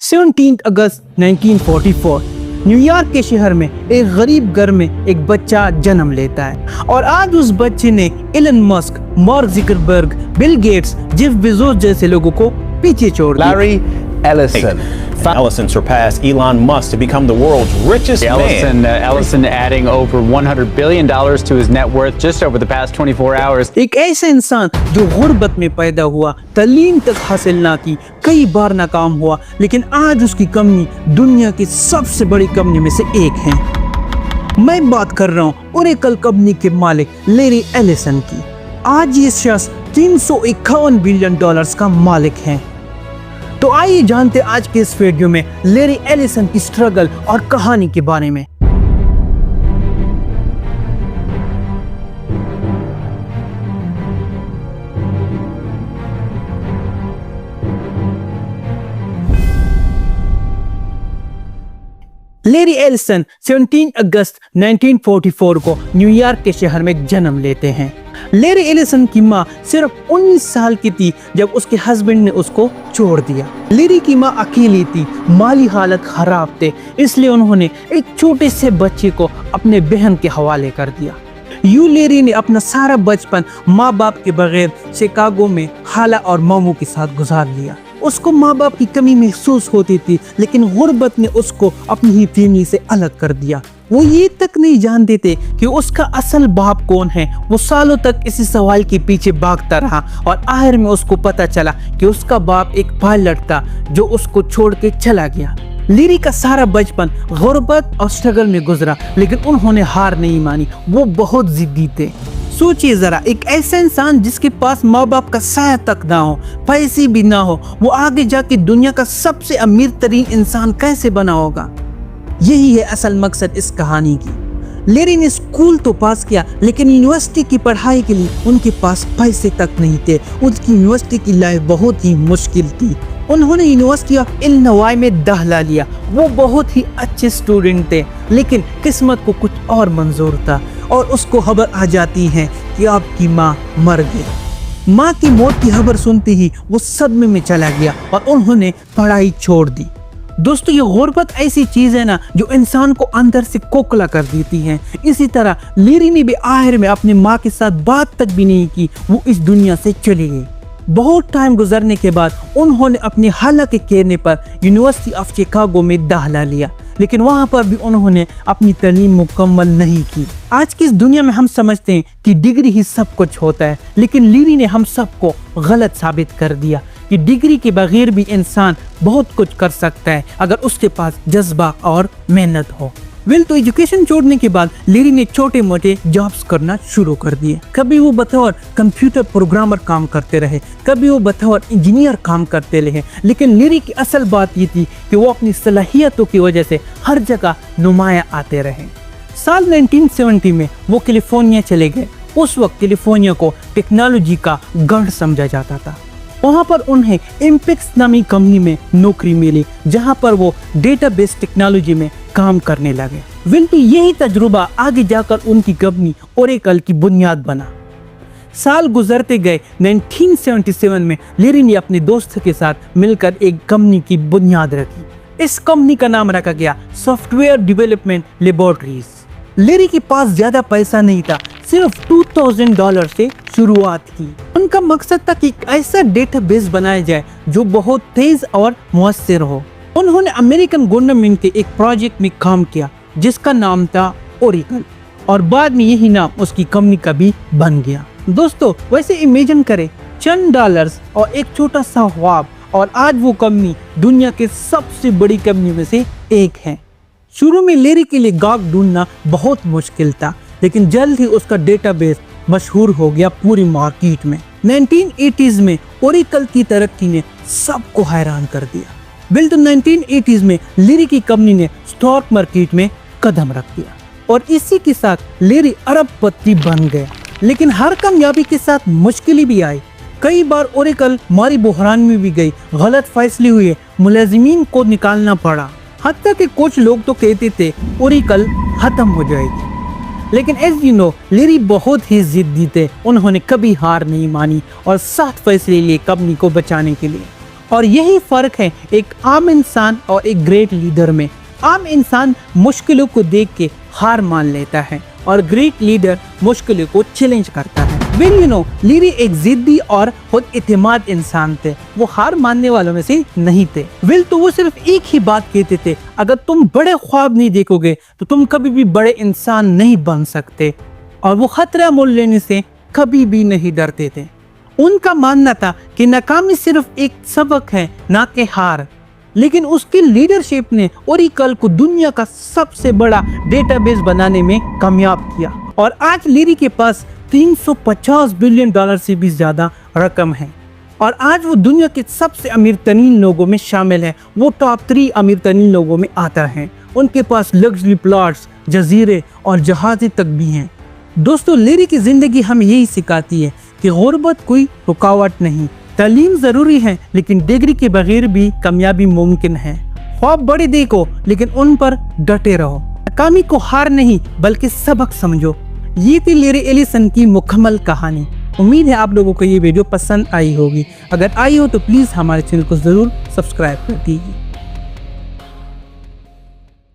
17 अगस्त 1944 New York के शहर में एक गरीब घर में एक बच्चा जन्म लेता है और आज उस बच्चे ने Elon Musk, Mark Zuckerberg, Bill Gates, Jeff Bezos जैसे लोगों को पीछे छोड़ दिया। Larry Ellison. Ellison surpassed Elon Musk to become the world's richest man. Ellison adding over $100 billion to his net worth just over the past 24 hours. एक ऐसा इंसान जो गुर्बत में पैदा हुआ, तालीम तक हासिल ना की, कई बार नाकाम हुआ, लेकिन आज उसकी कंपनी दुनिया की सबसे बड़ी कंपनी में से एक है। मैं बात कर रहा हूँ ओरेकल कंपनी के मालिक लैरी एलिसन की। आज ये शख्स $351 बिलियन का मालिक है। तो आइए जानते आज के इस वीडियो में लैरी एलिसन की स्ट्रगल और कहानी के बारे में। लैरी एलिसन 17 अगस्त 1944 को न्यूयॉर्क के शहर में जन्म लेते हैं। लैरी एलिसन की मां सिर्फ 19 साल की थी जब उसके हस्बैंड ने उसको छोड़ दिया। लैरी की मां अकेली थी, माली हालत खराब थे, इसलिए उन्होंने एक छोटे से बच्चे को अपने बहन के हवाले कर दिया। लैरी ने अपना सारा बचपन माँ बाप के बगैर शिकागो में खाला और मामू के साथ गुजार लिया। उसको माँ बाप की कमी महसूस होती थी, लेकिन गुर्बत ने उसको अपनी ही फैमिली से अलग कर दिया। वो ये तक नहीं जानते थे कि उसका असल बाप कौन है। वो सालों तक इसी सवाल के पीछे भागता रहा और आखिर में उसको पता चला कि उसका बाप एक पायलट था जो उसको छोड़ के चला गया। लैरी का सारा बचपन गुर्बत और स्ट्रगल में गुजरा, लेकिन उन्होंने हार नहीं मानी। वो बहुत जिद्दी थे। सोचिए जरा, एक ऐसा इंसान जिसके पास माँ बाप का साया तक ना हो, पैसे भी ना हो, वो आगे जाके दुनिया का सबसे अमीर तरीन इंसान कैसे बना होगा? यही है असल मकसद इस कहानी की। लैरी ने स्कूल तो पास किया, लेकिन यूनिवर्सिटी की पढ़ाई के लिए उनके पास पैसे तक नहीं थे। उनकी यूनिवर्सिटी की लाइफ बहुत ही मुश्किल थी। उन्होंने यूनिवर्सिटी ऑफ इलिनॉय में दाखिला लिया। वो बहुत ही अच्छे स्टूडेंट थे, लेकिन किस्मत को कुछ और मंजूर था और उसको खबर आ जाती है कि आपकी माँ मर गई। माँ की मौत की खबर सुनते ही वो सदमे में चला गया और उन्होंने पढ़ाई छोड़ दी। दोस्तों, ये गुर्बत ऐसी चीज है ना जो इंसान को अंदर से खोखला कर देती है। इसी तरह लैरी ने भी आखिर में अपनी माँ के साथ बात तक भी नहीं की, वो इस दुनिया से चली गई। बहुत टाइम गुजरने के बाद उन्होंने अपने खाला के कहने पर यूनिवर्सिटी ऑफ शिकागो में दाखिला लिया, लेकिन वहाँ पर भी उन्होंने अपनी तालीम मुकम्मल नहीं की। आज की इस दुनिया में हम समझते हैं कि डिग्री ही सब कुछ होता है, लेकिन लैरी ने हम सबको गलत साबित कर दिया कि डिग्री के बगैर भी इंसान बहुत कुछ कर सकता है अगर उसके पास जज्बा और मेहनत हो। तो एजुकेशन छोड़ने के बाद लैरी ने छोटे मोटे जॉब्स करना शुरू कर दिए। कभी वो बतौर कंप्यूटर प्रोग्रामर काम करते रहे, कभी वो बतौर इंजीनियर काम करते रहे, लेकिन लैरी की असल बात ये थी कि वो अपनी सलाहियतों की वजह से हर जगह नुमाया आते रहे। साल 1970 में वो कैलिफोर्निया चले गए। उस वक्त कैलिफोर्निया को टेक्नोलॉजी का गढ़ समझा जाता था। वहाँ पर उन्हें इम्पेक्स नामी कंपनी में नौकरी मिली, जहाँ पर वो डेटाबेस टेक्नोलॉजी में काम करने लगे। तो यही तजुर्बा आगे जाकर उनकी कंपनी ओरेकल की बुनियाद बना। साल गुजरते गए। 1977 में लैरी ने अपने दोस्त के साथ मिलकर एक कंपनी की बुनियाद रखी। इस कंपनी का नाम रखा गया सॉफ्टवेयर डेवलपमेंट लेबोरेटरीज। लैरी के पास ज्यादा पैसा नहीं था, सिर्फ $2000 से शुरुआत की। उनका मकसद था कि एक ऐसा डेटाबेस बनाया जाए जो बहुत तेज और मुअस्सिर हो। उन्होंने अमेरिकन गवर्नमेंट के एक प्रोजेक्ट में काम किया जिसका नाम था ओरेकल, और बाद में यही नाम उसकी कंपनी का भी बन गया। दोस्तों, वैसे इमेजिन करें, चंद डॉलर्स और एक छोटा सा ख्वाब, और आज वो कंपनी दुनिया के सबसे बड़ी कंपनी में से एक है। शुरू में लैरी के लिए गाहक ढूंढना बहुत मुश्किल था, लेकिन जल्द ही उसका डेटाबेस मशहूर हो गया पूरी मार्केट में। 1980s में ओरेकल की तरक्की ने सबको हैरान कर दिया। तो 1980s में लैरी की कंपनी ने स्टॉक मार्केट में कदम रख दिया और इसी के साथ लैरी अरबपति बन गया। लेकिन हर कामयाबी के साथ मुश्किलें भी आई। कई बार ओरेकल माली बहरान में भी गई, गलत फैसले हुए, मुलाजिमीन को निकालना पड़ा, हत्ता कि कुछ लोग तो कहते थे ओरेकल खत्म हो जाएगी। लेकिन एज यू नो, लैरी बहुत ही जिद्दी थे। उन्होंने कभी हार नहीं मानी और सख्त फैसले लिए कंपनी को बचाने के लिए। اور یہی فرق ہے ایک عام انسان اور ایک گریٹ لیڈر میں۔ عام انسان مشکلوں کو دیکھ کے ہار مان لیتا ہے اور گریٹ لیڈر مشکلوں کو چیلنج کرتا ہے۔ لیری ایک ضدی اور خود اعتماد انسان تھے، وہ ہار ماننے والوں میں سے نہیں تھے۔ تو وہ صرف ایک ہی بات کہتے تھے، اگر تم بڑے خواب نہیں دیکھو گے تو تم کبھی بھی بڑے انسان نہیں بن سکتے، اور وہ خطرہ مول لینے سے کبھی بھی نہیں ڈرتے تھے۔ ان کا ماننا تھا کہ ناکامی صرف ایک سبق ہے، نہ کہ ہار، لیکن اس کی لیڈرشپ نے اوریکل کو دنیا کا سب سے بڑا ڈیٹا بیس بنانے میں کامیاب کیا، اور آج لیری کے پاس $350 بلین سے بھی زیادہ رقم ہے، اور آج وہ دنیا کے سب سے امیر ترین لوگوں میں شامل ہے۔ وہ ٹاپ 3 امیر ترین لوگوں میں آتا ہے۔ ان کے پاس لگژری پلاٹس، جزیرے اور جہازیں تک بھی ہیں۔ دوستو، لیری کی زندگی ہمیں یہی سکھاتی ہے کہ غربت کوئی رکاوٹ نہیں، تعلیم ضروری ہے لیکن ڈگری کے بغیر بھی کامیابی ممکن ہے۔ خواب بڑے دیکھو لیکن ان پر ڈٹے رہو، ناکامی کو ہار نہیں بلکہ سبق سمجھو۔ یہ تھی لیری ایلیسن کی مکمل کہانی۔ امید ہے آپ لوگوں کو یہ ویڈیو پسند آئی ہوگی۔ اگر آئی ہو تو پلیز ہمارے چینل کو ضرور سبسکرائب کر دیجیے۔